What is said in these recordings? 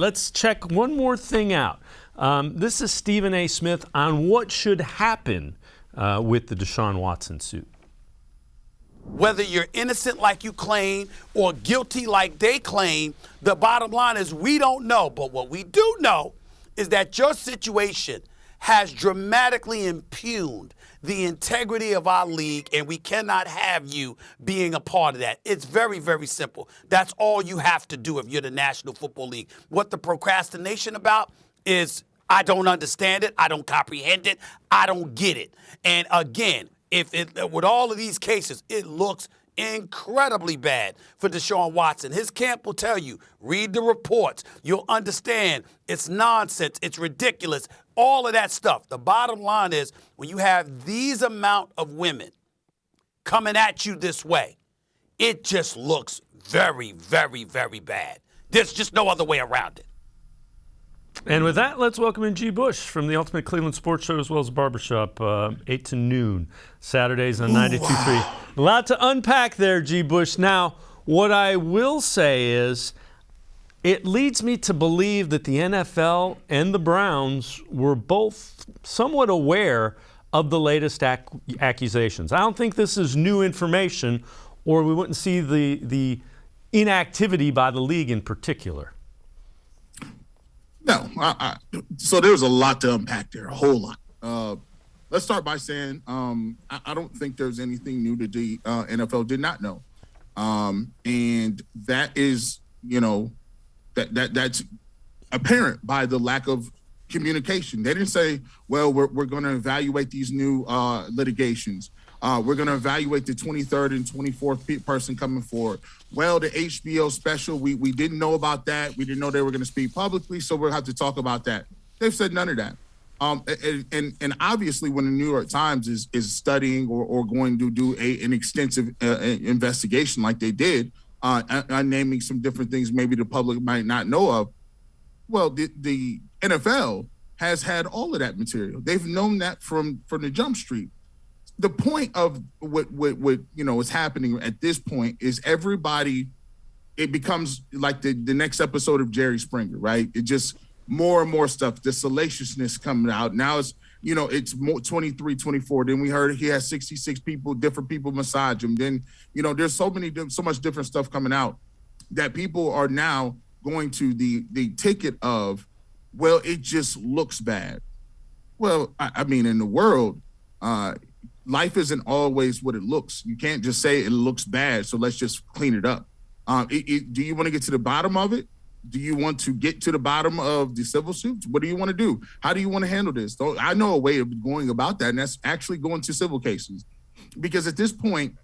Let's check one more thing out. This is Stephen A. Smith on what should happen with the Deshaun Watson suit. Whether you're innocent like you claim or guilty like they claim, the bottom line is we don't know. But what we do know is that your situation has dramatically impugned the integrity of our league, and we cannot have you being a part of that. It's very, very simple. That's all you have to do if you're the National Football League. What the procrastination about is I don't understand it, I don't comprehend it, I don't get it. And again, with all of these cases, it looks incredibly bad for Deshaun Watson. His camp will tell you, read the reports. You'll understand it's nonsense. It's ridiculous. All of that stuff. The bottom line is when you have these amount of women coming at you this way, it just looks very, very, very bad. There's just no other way around it. And with that, let's welcome in G. Bush from the Ultimate Cleveland Sports Show as well as Barbershop, 8 to noon, Saturdays on 92.3. Wow. A lot to unpack there, G. Bush. Now, what I will say is it leads me to believe that the NFL and the Browns were both somewhat aware of the latest accusations. I don't think this is new information, or we wouldn't see the inactivity by the league in particular. No, so there's a lot to unpack there, a whole lot. Let's start by saying I don't think there's anything new that the NFL did not know, and that is, that's apparent by the lack of communication. They didn't say, well, we're going to evaluate these new litigations. We're going to evaluate the 23rd and 24th person coming forward. Well, the HBO special, we didn't know about that. We didn't know they were going to speak publicly, so we'll have to talk about that. They've said none of that. And obviously, when the New York Times is studying or going to do an extensive investigation like they did, naming some different things maybe the public might not know of, well, the NFL has had all of that material. They've known that from the jump street. The point of what is happening at this point is everybody, it becomes like the next episode of Jerry Springer, right? It just more and more stuff, the salaciousness coming out. Now it's more 23, 24. Then we heard he has 66 different people massage him. Then, there's so much different stuff coming out that people are now going to the ticket of, well, it just looks bad. Well, I mean, in the world, life isn't always what it looks. You can't just say it looks bad, so let's just clean it up. Do you want to get to the bottom of it? Do you want to get to the bottom of the civil suits? What do you want to do? How do you want to handle this? I know a way of going about that, and that's actually going to civil cases. Because at this point,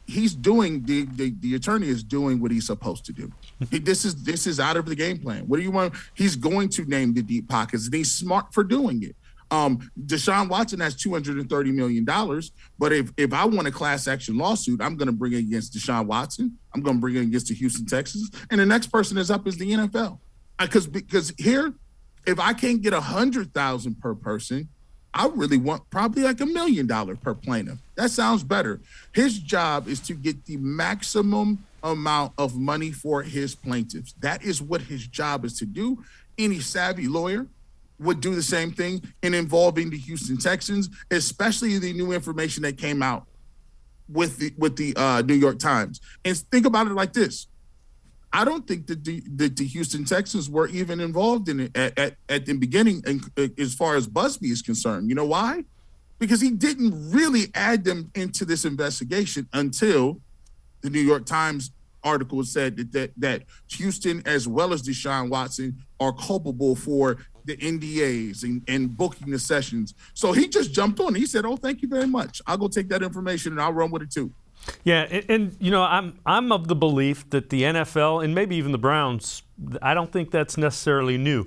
he's doing, the attorney is doing what he's supposed to do. This is out of the game plan. What do you want? He's going to name the deep pockets, and he's smart for doing it. Deshaun Watson has $230 million, but if I want a class action lawsuit, I'm going to bring it against Deshaun Watson. I'm going to bring it against the Houston Texans, and the next person is up is the NFL. Because here, if I can't get $100,000 per person, I really want probably like $1 million per plaintiff. That sounds better. His job is to get the maximum amount of money for his plaintiffs. That is what his job is to do. Any savvy lawyer would do the same thing in involving the Houston Texans, especially the new information that came out with the New York Times. And think about it like this. I don't think that the Houston Texans were even involved in it at the beginning as far as Busby is concerned. You know why? Because he didn't really add them into this investigation until the New York Times article said that Houston as well as Deshaun Watson are culpable for the NDAs and booking the sessions. So he just jumped on. He said, "Oh, thank you very much. I'll go take that information and I'll run with it too." Yeah, and I'm of the belief that the NFL and maybe even the Browns, I don't think that's necessarily new.